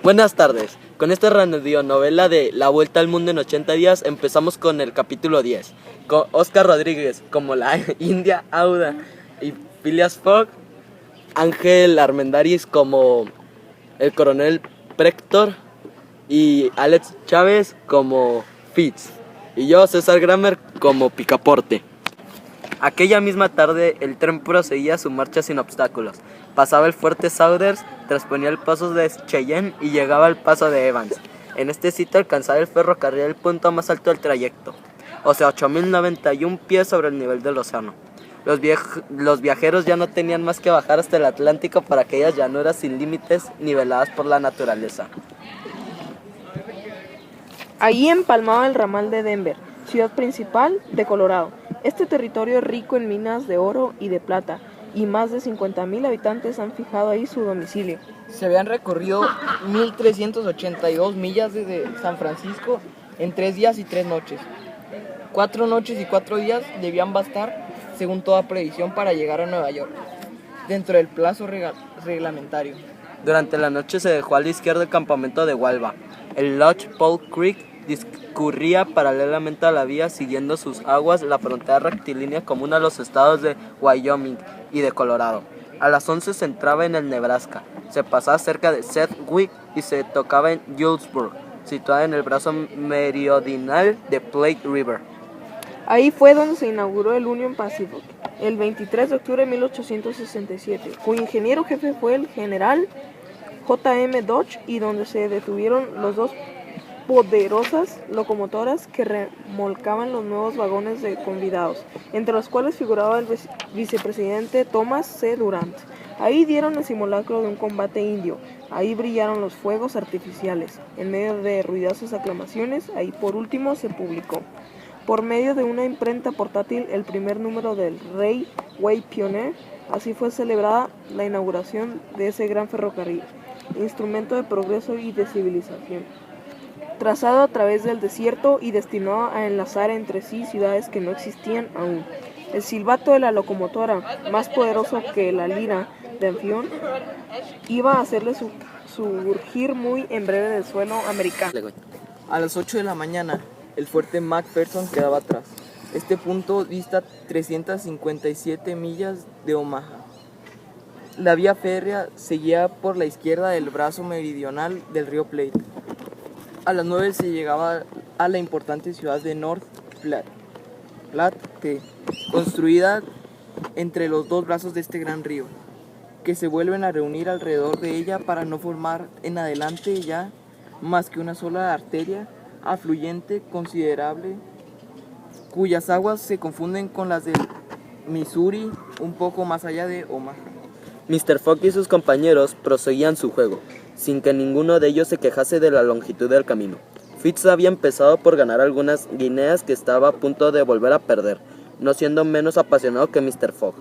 Buenas tardes. Con esta radionovela de La Vuelta al Mundo en 80 días empezamos con el capítulo 10, con Oscar Rodríguez como la India Auda y Phileas Fogg, Ángel Armendáriz como el coronel Proctor y Alex Chávez como Fitz y yo, César Grammer, como Picaporte. Aquella misma tarde el tren proseguía su marcha sin obstáculos. Pasaba el fuerte Saunders, trasponía el paso de Cheyenne y llegaba al paso de Evans. En este sitio alcanzaba el ferrocarril el punto más alto del trayecto, o sea, 8.091 pies sobre el nivel del océano. Los viajeros ya no tenían más que bajar hasta el Atlántico para aquellas llanuras sin límites niveladas por la naturaleza. Allí empalmaba el ramal de Denver, ciudad principal de Colorado. Este territorio es rico en minas de oro y de plata, y más de 50,000 habitantes han fijado ahí su domicilio. Se habían recorrido 1.382 millas desde San Francisco en 3 días y 3 noches. 4 noches y 4 días debían bastar, según toda previsión, para llegar a Nueva York, dentro del plazo reglamentario. Durante la noche se dejó a la izquierda el campamento de Walva. El Lodge Pole Creek discurría paralelamente a la vía, siguiendo sus aguas la frontera rectilínea común a los estados de Wyoming y de Colorado. A las 11 se entraba en el Nebraska, se pasaba cerca de Sedgwick y se tocaba en Julesburg, situada en el brazo meridional de Platte River. Ahí fue donde se inauguró el Union Pacific, el 23 de octubre de 1867, cuyo ingeniero jefe fue el general J.M. Dodge, y donde se detuvieron los dos poderosas locomotoras que remolcaban los nuevos vagones de convidados, entre los cuales figuraba el vicepresidente Thomas C. Durant. Ahí dieron el simulacro de un combate indio, ahí brillaron los fuegos artificiales, en medio de ruidosas aclamaciones. Ahí por último se publicó, por medio de una imprenta portátil, el primer número del Railway Pioneer. Así fue celebrada la inauguración de ese gran ferrocarril, instrumento de progreso y de civilización, trazado a través del desierto y destinado a enlazar entre sí ciudades que no existían aún. El silbato de la locomotora, más poderoso que la lira de Anfión, iba a hacerle surgir muy en breve del suelo americano. A las 8 de la mañana, el fuerte McPherson quedaba atrás. Este punto dista 357 millas de Omaha. La vía férrea seguía por la izquierda del brazo meridional del río Platte. A las 9 se llegaba a la importante ciudad de North Platte, construida entre los dos brazos de este gran río, que se vuelven a reunir alrededor de ella para no formar en adelante ya más que una sola arteria afluyente considerable, cuyas aguas se confunden con las del Missouri un poco más allá de Omaha. Mr. Fogg y sus compañeros proseguían su juego, sin que ninguno de ellos se quejase de la longitud del camino. Fitz había empezado por ganar algunas guineas que estaba a punto de volver a perder, no siendo menos apasionado que Mr. Fogg.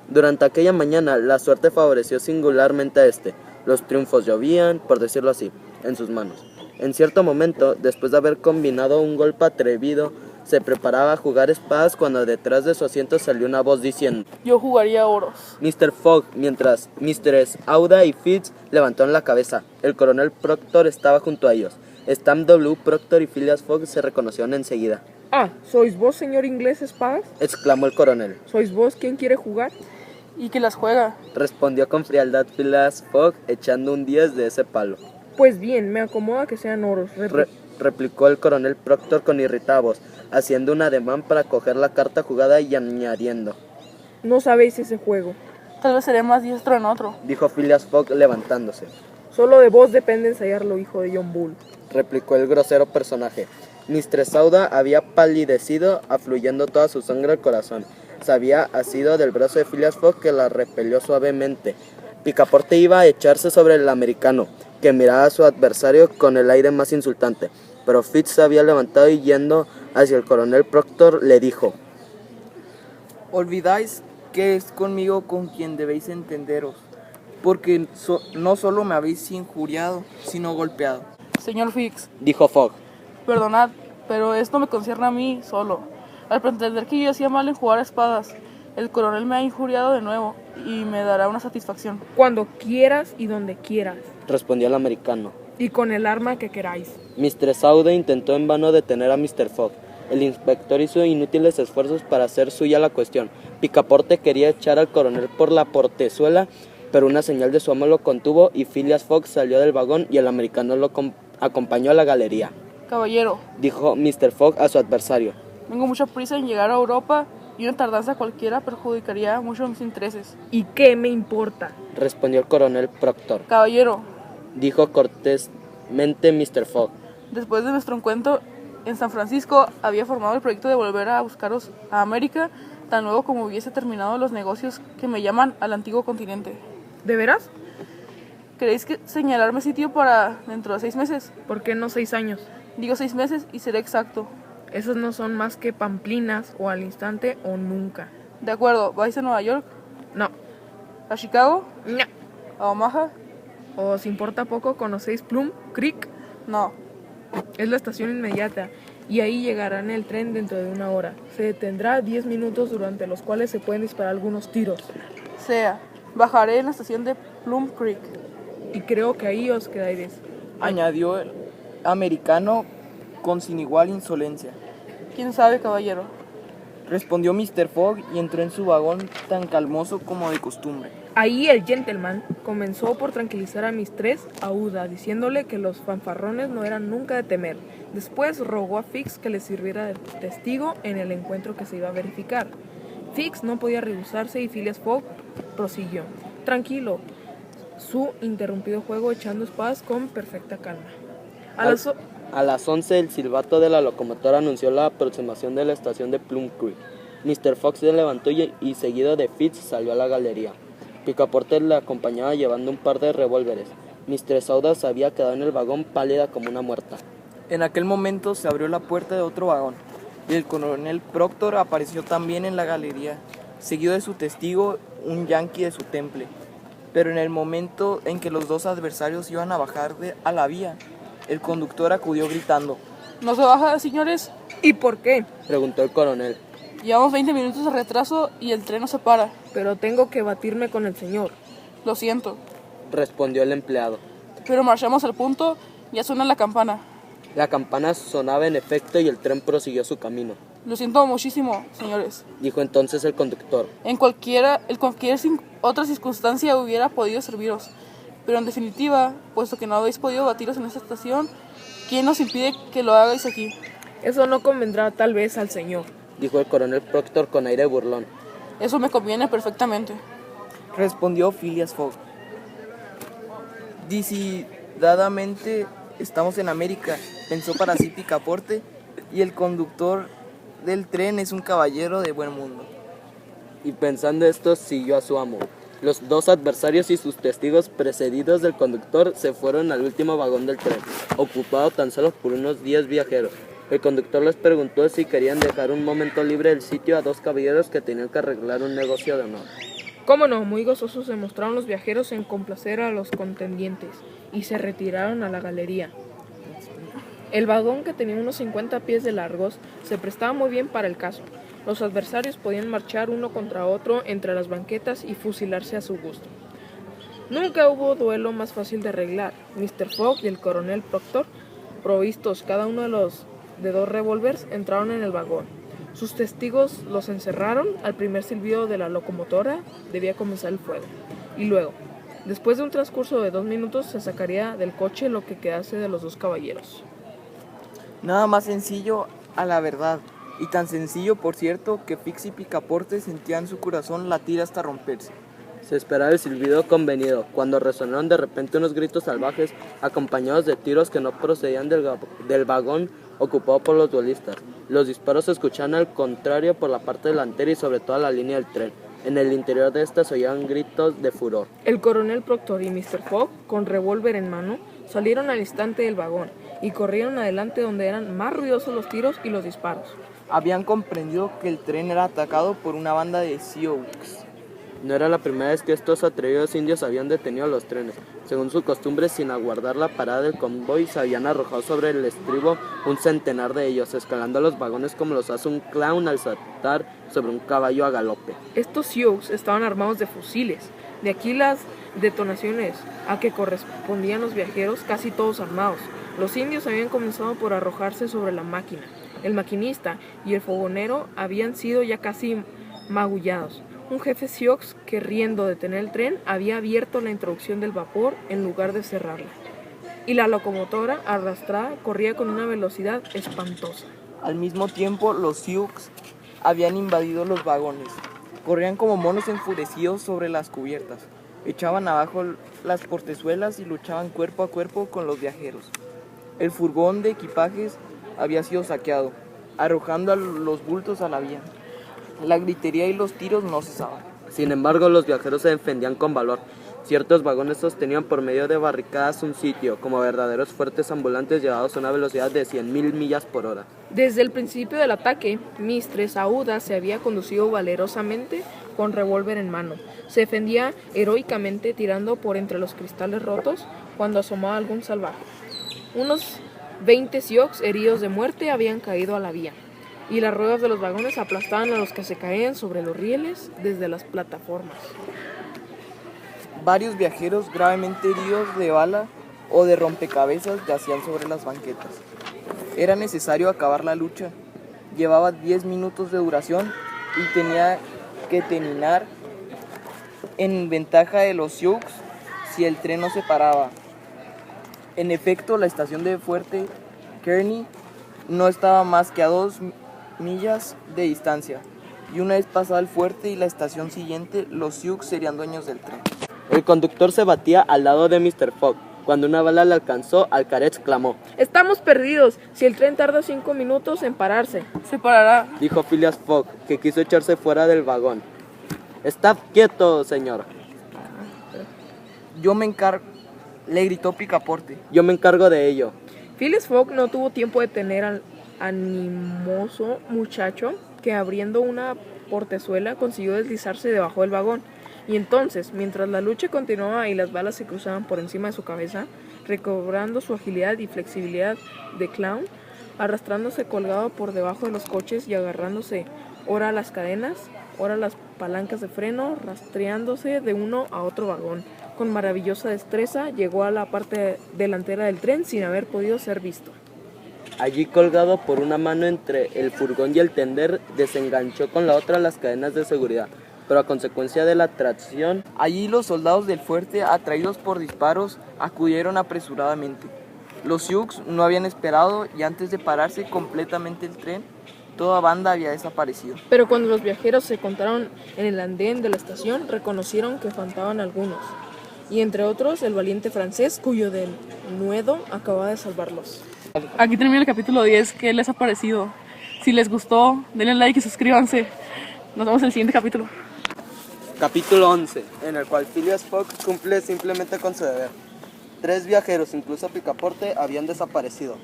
Durante aquella mañana la suerte favoreció singularmente a este. Los triunfos llovían, por decirlo así, en sus manos. En cierto momento, después de haber combinado un golpe atrevido, se preparaba a jugar espadas cuando detrás de su asiento salió una voz diciendo: Yo jugaría oros. Mr. Fogg, mientras Mrs. Auda y Fitz levantaron la cabeza. El coronel Proctor estaba junto a ellos. Stamp W. Proctor y Phileas Fogg se reconocieron enseguida. Ah, ¿sois vos, señor inglés espadas? Exclamó el coronel. ¿Sois vos quien quiere jugar? ¿Y que las juega? Respondió con frialdad Phileas Fogg, echando un 10 de ese palo. Pues bien, me acomoda que sean oros. Replicó el coronel Proctor con irritada voz, haciendo un ademán para coger la carta jugada y añadiendo: No sabéis ese juego. Tal vez seré más diestro en otro, dijo Phileas Fogg levantándose. Solo de vos depende ensayarlo, hijo de John Bull, replicó el grosero personaje. Mistress Auda había palidecido, afluyendo toda su sangre al corazón. Se había asido del brazo de Phileas Fogg, que la repelió suavemente. Picaporte iba a echarse sobre el americano, que miraba a su adversario con el aire más insultante, pero Fitz se había levantado y yendo hacia el coronel Proctor le dijo: Olvidáis que es conmigo con quien debéis entenderos, porque no solo me habéis injuriado, sino golpeado. señor Fix. dijo Fogg. Perdonad, pero esto me concierne a mí solo. Al pretender que yo hacía mal en jugar espadas, el coronel me ha injuriado de nuevo y me dará una satisfacción. cuando quieras y donde quieras. Respondió el americano. Y con el arma que queráis. Mistress Auda intentó en vano detener a Mr. Fogg. El inspector hizo inútiles esfuerzos para hacer suya la cuestión. Picaporte quería echar al coronel por la portezuela, pero una señal de su amo lo contuvo y Phileas Fogg salió del vagón y el americano lo acompañó a la galería. Caballero, Dijo Mr. Fogg a su adversario. tengo mucha prisa en llegar a Europa y una tardanza cualquiera perjudicaría mucho mis intereses. ¿Y qué me importa? Respondió el coronel Proctor. Caballero, Dijo cortésmente Mr. Fogg. después de nuestro encuentro en San Francisco, había formado el proyecto de volver a buscaros a América, tan luego como hubiese terminado los negocios que me llaman al antiguo continente. ¿De veras? ¿Queréis señalarme sitio para dentro de 6 meses? ¿Por qué no 6 años? Digo 6 meses y seré exacto. Esos no son más que pamplinas o al instante o nunca. De acuerdo, ¿vais a Nueva York? No. ¿A Chicago? No. ¿A Omaha? ¿Os importa poco? ¿Conocéis Plum Creek? No. Es la estación inmediata y ahí llegará en el tren dentro de 1 hora. Se detendrá 10 minutos durante los cuales se pueden disparar algunos tiros. Sea, bajaré en la estación de Plum Creek. Y creo que ahí os quedaréis. Añadió el americano con sin igual insolencia. ¿Quién sabe, caballero? Respondió Mr. Fogg y entró en su vagón tan calmoso como de costumbre. Ahí el gentleman comenzó por tranquilizar a Mistress Aouda, diciéndole que los fanfarrones no eran nunca de temer. Después rogó a Fix que le sirviera de testigo en el encuentro que se iba a verificar. Fix no podía rehusarse y Phileas Fogg prosiguió. Tranquilo, su interrumpido juego echando espadas con perfecta calma. A las 11 el silbato de la locomotora anunció la aproximación de la estación de Plum Creek. Mr. Fogg se levantó y seguido de Fitz salió a la galería. Picaporte le acompañaba llevando un par de revólveres. Mistress Aouda se había quedado en el vagón pálida como una muerta. En aquel momento se abrió la puerta de otro vagón y el coronel Proctor apareció también en la galería, seguido de su testigo, un yanqui de su temple. Pero en el momento en que los dos adversarios iban a bajar a la vía, el conductor acudió gritando. ¿No se baja, señores? ¿Y por qué? Preguntó el coronel. Llevamos 20 minutos de retraso y el tren no se para. Pero tengo que batirme con el señor. Lo siento. Respondió el empleado. Pero marchamos al punto, ya suena la campana. La campana sonaba en efecto y el tren prosiguió su camino. Lo siento muchísimo, señores. Dijo entonces el conductor. En cualquier otra circunstancia hubiera podido serviros. Pero en definitiva, puesto que no habéis podido batiros en esta estación, ¿quién nos impide que lo hagáis aquí? Eso no convendrá tal vez al señor. Dijo el coronel Proctor con aire burlón. Eso me conviene perfectamente. Respondió Phileas Fogg. Decididamente estamos en América, pensó para sí Picaporte, y el conductor del tren es un caballero de buen mundo. Y pensando esto, siguió a su amo. Los dos adversarios y sus testigos, precedidos del conductor, se fueron al último vagón del tren, ocupado tan solo por unos 10 viajeros. El conductor les preguntó si querían dejar un momento libre el sitio a dos caballeros que tenían que arreglar un negocio de honor. Cómo no, muy gozosos se mostraron los viajeros en complacer a los contendientes y se retiraron a la galería. El vagón, que tenía unos 50 pies de largos, se prestaba muy bien para el caso. Los adversarios podían marchar uno contra otro entre las banquetas y fusilarse a su gusto. Nunca hubo duelo más fácil de arreglar. Mr. Fogg y el coronel Proctor, provistos cada uno de 2 revólveres, entraron en el vagón. Sus testigos los encerraron. Al primer silbido de la locomotora debía comenzar el fuego. Y luego, después de un transcurso de 2 minutos, se sacaría del coche lo que quedase de los 2 caballeros. Nada más sencillo a la verdad, y tan sencillo, por cierto, que Fix y Picaporte sentían su corazón latir hasta romperse. Se esperaba el silbido convenido, cuando resonaron de repente unos gritos salvajes, acompañados de tiros que no procedían del vagón ocupado por los duelistas. Los disparos se escuchaban al contrario por la parte delantera y sobre toda la línea del tren. En el interior de esta se oían gritos de furor. El coronel Proctor y Mr. Fogg, con revólver en mano, salieron al instante del vagón y corrieron adelante donde eran más ruidosos los tiros y los disparos. Habían comprendido que el tren era atacado por una banda de Sioux. No era la primera vez que estos atrevidos indios habían detenido los trenes. Según su costumbre, sin aguardar la parada del convoy, se habían arrojado sobre el estribo un centenar de ellos, escalando los vagones como los hace un clown al saltar sobre un caballo a galope. Estos Sioux estaban armados de fusiles. De aquí las detonaciones a que correspondían los viajeros, casi todos armados. Los indios habían comenzado por arrojarse sobre la máquina. El maquinista y el fogonero habían sido ya casi magullados. Un jefe Sioux queriendo detener el tren había abierto la introducción del vapor en lugar de cerrarla. Y la locomotora, arrastrada, corría con una velocidad espantosa. Al mismo tiempo, los Sioux habían invadido los vagones. Corrían como monos enfurecidos sobre las cubiertas. Echaban abajo las portezuelas y luchaban cuerpo a cuerpo con los viajeros. El furgón de equipajes había sido saqueado, arrojando los bultos a la vía. La gritería y los tiros no cesaban. Sin embargo, los viajeros se defendían con valor. Ciertos vagones sostenían por medio de barricadas un sitio, como verdaderos fuertes ambulantes llevados a una velocidad de 100.000 millas por hora. Desde el principio del ataque, Mistress Aouda se había conducido valerosamente con revólver en mano. Se defendía heroicamente tirando por entre los cristales rotos cuando asomaba algún salvaje. Unos 20 Sioux heridos de muerte habían caído a la vía, y las ruedas de los vagones aplastaban a los que se caían sobre los rieles desde las plataformas. Varios viajeros gravemente heridos de bala o de rompecabezas yacían sobre las banquetas. Era necesario acabar la lucha. Llevaba 10 minutos de duración y tenía que terminar en ventaja de los Sioux si el tren no se paraba. En efecto, la estación de Fuerte Kearney no estaba más que a 2 millas de distancia, y una vez pasado el fuerte y la estación siguiente, los Sioux serían dueños del tren. El conductor se batía al lado de Mr. Fogg. Cuando una bala le alcanzó, Alcaret exclamó: ¡Estamos perdidos! Si el tren tarda 5 minutos en pararse. Se parará. dijo Phileas Fogg, que quiso echarse fuera del vagón. «Estad quieto, señor. Yo me encargo, le gritó Picaporte. Yo me encargo de ello». Phileas Fogg no tuvo tiempo de detener al animoso muchacho que, abriendo una portezuela, consiguió deslizarse debajo del vagón. Y entonces, mientras la lucha continuaba y las balas se cruzaban por encima de su cabeza, recobrando su agilidad y flexibilidad de clown, arrastrándose colgado por debajo de los coches y agarrándose ora a las cadenas, ora a las palancas de freno, rastreándose de uno a otro vagón. Con maravillosa destreza llegó a la parte delantera del tren sin haber podido ser visto. Allí, colgado por una mano entre el furgón y el tender, desenganchó con la otra las cadenas de seguridad, pero a consecuencia de la tracción, Allí los soldados del fuerte, atraídos por disparos, acudieron apresuradamente. Los Sioux no habían esperado y antes de pararse completamente el tren, toda banda había desaparecido. Pero cuando los viajeros se encontraron en el andén de la estación, reconocieron que faltaban algunos, y entre otros el valiente francés, cuyo denuedo acababa de salvarlos. Aquí termina el capítulo 10. ¿Qué les ha parecido? Si les gustó, denle like y suscríbanse. Nos vemos en el siguiente capítulo. Capítulo 11, en el cual Phileas Fogg cumple simplemente con su deber. 3 viajeros, incluso Picaporte, habían desaparecido.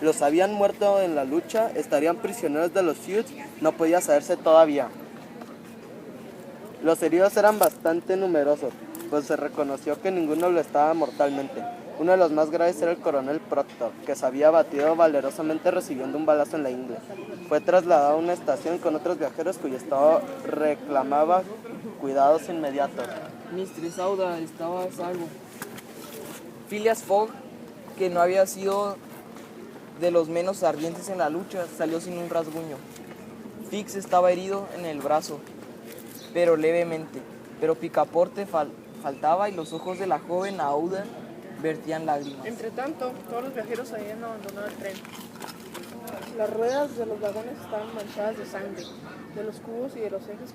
Los habían muerto en la lucha, estarían prisioneros de los Sioux, no podía saberse todavía. Los heridos eran bastante numerosos, pues se reconoció que ninguno lo estaba mortalmente. Uno de los más graves era el coronel Proctor, que se había batido valerosamente recibiendo un balazo en la ingle. Fue trasladado a una estación con otros viajeros cuyo estado reclamaba cuidados inmediatos. Mistress Aouda estaba a salvo. Phileas Fogg, que no había sido de los menos ardientes en la lucha, salió sin un rasguño. Fix estaba herido en el brazo, pero levemente. Pero Picaporte faltaba y los ojos de la joven Aouda vertían lágrimas. Entre tanto, todos los viajeros habían abandonado el tren. Las ruedas de los vagones estaban manchadas de sangre, de los cubos y de los ejes